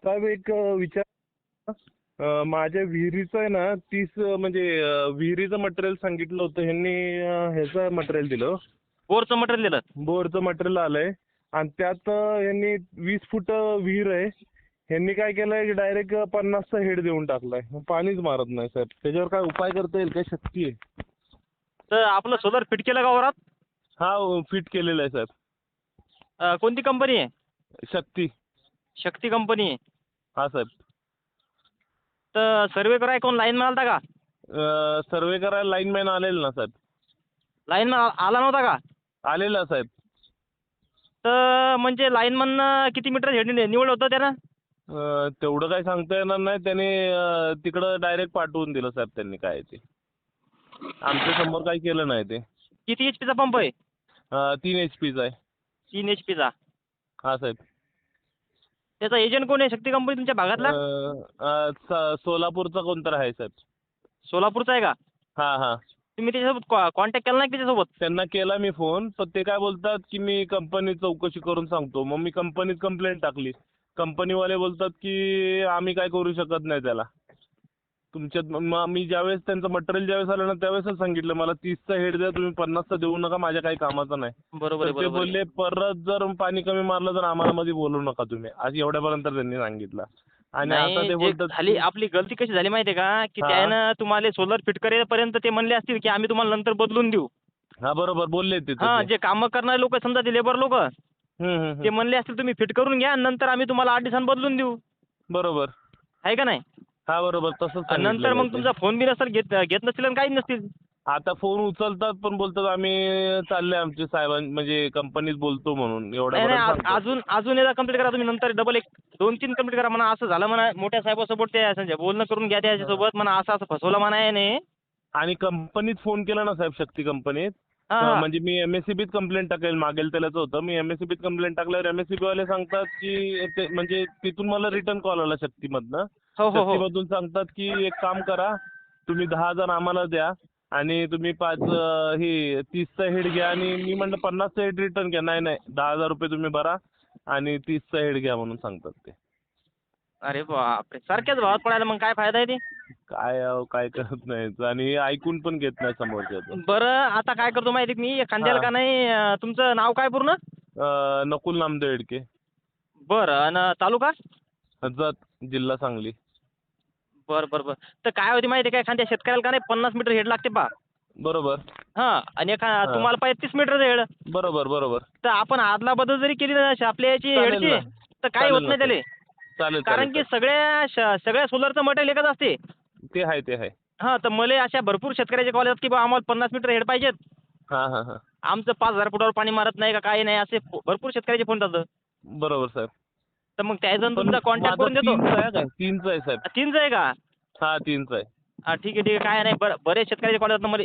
साहेब एक विचार माझ्या विहिरीचं आहे ना 30 म्हणजे विहिरीचं मटेरियल सांगितलं होतं ह्यांनी ह्याचं मटेरियल दिलं. बोरचं मटेरियल दिलं. बोरचं मटेरियल आलंय आणि त्यात ह्यांनी 20 फूट विहीर आहे. ह्यांनी काय केलंय डायरेक्ट 50चा हेड देऊन टाकलाय. पाणीच मारत नाही साहेब. त्याच्यावर काय उपाय करता येईल? काय शक्ती आहे? तर आपलं सोलर फिट केलं का वरात? हा फिट केलेलं आहे साहेब. कोणती कंपनी आहे? शक्ती. शक्ती कंपनी आहे. हा साहेब. तर सर्वे कराय कोण लाईनमॅन आलता का? सर्वे करायला लाईनमॅन आलेला ना साहेब. लाईनमॅन आला नव्हता का? आलेला साहेब. तर म्हणजे लाईनमॅन किती मीटर हेड निवड होतं त्यानं? तेवढं काय सांगता येणार नाही. त्याने तिकडं डायरेक्ट पाठवून दिलं साहेब. त्यांनी काय ते आमच्या समोर काही केलं नाही ते. किती HP चा पंप आहे? 3 HP चा आहे. 3 HP चा. हा साहेब. त्याचा एजंट कोण आहे शक्ती कंपनी तुमच्या भागातला? सोलापूरचा कोणतर आहे साहेब. सोलापूरचा आहे का? हा हा. तुम्ही त्याच्यासोबत कॉन्टॅक्ट केला नाही का त्याच्यासोबत? त्यांना केला मी फोन, पण ते काय बोलतात की मी कंपनीत चौकशी करून सांगतो. मग मी कंपनीत कंप्लेंट टाकली. कंपनीवाले बोलतात की आम्ही काय करू शकत नाही त्याला. तुमच्यात मी ज्यावेळेस त्यांचं मटेरियल ज्यावेळेस आलं ना त्यावेळेसच सांगितलं मला 30चा हेड द्या तुम्ही, 50चा देऊ नका, माझ्या काही कामाचं नाही. बरोबर तर आहे, ते बरोबर आहे. बोलले परत जर पाणी कमी मारलं तर आम्हाला मध्ये बोलू नका तुम्ही, आज एवढ्यापर्यंत त्यांनी सांगितलं. आणि आता नाही ते जे बोलतात झाली आपली गलती कशी झाली माहिती आहे का? की हा. त्यानं तुम्हाला सोलर फिट करेपर्यंत ते म्हणले असतील की आम्ही तुम्हाला नंतर बदलून देऊ. हा बरोबर बोलले ते हां, तसे. जे कामं करणारे लोक समजा ते लेबर लोक हम्म. ते म्हणले असतील तुम्ही फिट करून घ्या नंतर आम्ही तुम्हाला 8 दिवसांनी बदलून देऊ. बरोबर. आहे का नाही? हा बरोबर तसंच आणि नंतर सांगितलेलं मग आहे ते. तुमचा फोन बी नसेल घेत नसतील आणि काहीच नसतील. आता फोन उचलतात पण बोलतात आम्ही चालले आमचे साहेबां म्हणजे कंपनीत बोलतो म्हणून नाही एवढ्यापर्यंत नाही सांगतात. अजून एकदा कंप्लीट करा तुम्ही नंतर डबल 2-3 कंप्लीट करा म्हणा असं झालं म्हणा मोठ्या साहेबासोबत ते संजय बोलणं करून घ्या त्याच्यासोबत म्हणा असं असं फसवलं म्हणा याने. आणि कंपनीत फोन केला ना साहेब शक्ती कंपनीत. हां हां. म्हणजे मी MSCBत कंप्लेंट टाकेल मागेल त्यालाच होतं. मी MSCBत कंप्लेंट टाकल्यावर MSCB वाले सांगतात की ते म्हणजे तिथून मला रिटर्न कॉल आला शक्तीमधनं. हो हो हो. शक्तीमधून सांगतात की एक काम करा तुम्ही 10,000 आम्हाला द्या आणि तुम्ही 30चा हेड घ्या. आणि मी म्हणलं 50चा हेड रिटर्न घ्या. नाही 10,000 रुपये तुम्ही भरा आणि 30चा हेड घ्या म्हणून सांगतात ते. अरे बापरे! सारख्याच भावात पडायला मग काय फायदा आहे ते? काय अहो काय करत नाहीत आणि ऐकून पण घेत नाही समोरच्याचं. बरं आता काय करतो माहिती आहे का मी एखाद्याला हां. का नाही तुमचं नाव काय पूर्ण? नकुल नामदेव येडके. बरं आणि तालुका? जत, जिल्हा सांगली. बरं बरं बरं. तर काय होते माहिती आहे का एखाद्या शेतकऱ्याला का नाही 50 मीटर हेड लागते पहा. बरोबर. हां आणि हां. तुम्हाला पाहिजे 30 मीटरचं हेड. बरोबर. तर आपण अदलाबदल जरी केली ना आपल्या याची चालेल हेडची ना. तर काही चालेल होत ना नाही त्याले. चालेल. कारण की सगळ्या सोलरचं मटेरियल एकच असते. ते आहे. हां तर मला अशा भरपूर शेतकऱ्याचे कॉल येतात की बा आम्हाला 50 मीटर हेड पाहिजेत. हां. आमचं 5,000 फुटावर पाणी मारत नाही का काही नाही असे भरपूर शेतकऱ्याचे फोन येतात. बरोबर साहेब. तर मग त्याच्यानं पण तुमचा कॉन्टॅक्ट माझा करून देतो. 3चा आहे काय? 3चा आहे साहेब. 3चं आहे का? हा 3चा आहे. हां ठीक आहे काय नाही बरेच शेतकऱ्याचे कॉल येतात मला.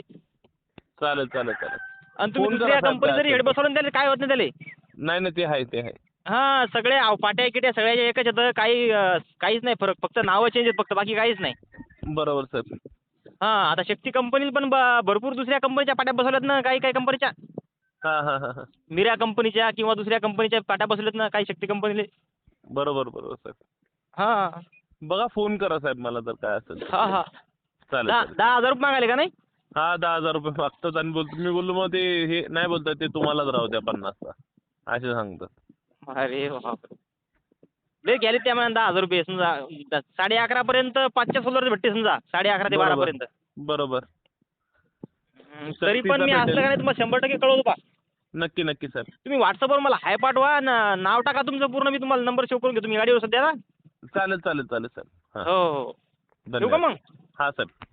चालेल. आणि तुम्ही फोन करा दुसऱ्या साहेब कंपनी काय जरी हेड असेल ते. बसवलं त्याला काय होत नाही त्याले. नाही ते आहे. हां सगळे पाट्या किट्या सगळ्याच्या एकच येतं काहीच नाही फरक फक्त नावं चेंज आहेत फक्त बाकी काहीच नाही. बरोबर साहेब. हां आता शक्ती कंपनीत पण भरपूर दुसऱ्या कंपनीच्या पाट्या बसवल्यात ना काही कंपनीच्या. हां. मिरा कंपनीच्या किंवा दुसऱ्या कंपनीच्या पाट्या बसवल्यात ना काही शक्ती कंपनीले. बरोबर साहेब. हां. बघा फोन करा साहेब मला जर काय असेल तर. हां. चालेल. 10,000 रुपये मागायले का नाही? हा 10,000 रुपये मागतात आणि मी बोललो मग ते हे नाही बोलतात ते तुम्हालाच राहू द्या 50चा असे सांगतात. अरे बापरे! लय गेले त्या म्हणा 10,000 रुपये समजा 11:30 पर्यंत 5च्या सोलर भेटते समजा 11:30 ते 12 पर्यंत. बरोबर. तरी पण सक्तीचा मी असलं भेटेल. का नाही तुम्हाला 100% कळवतो पहा. नक्की साहेब. तुम्ही व्हॉट्सअपवर मला हाय पाठवा नाव टाका तुमचं पूर्ण मी तुम्हाला नंबर सेव्ह करून घेतो. तुम्ही गाडीवर सध्या ना? चालेल साहेब. हां. हो. ठेवू का धन्यवाद. मग? हां साहेब.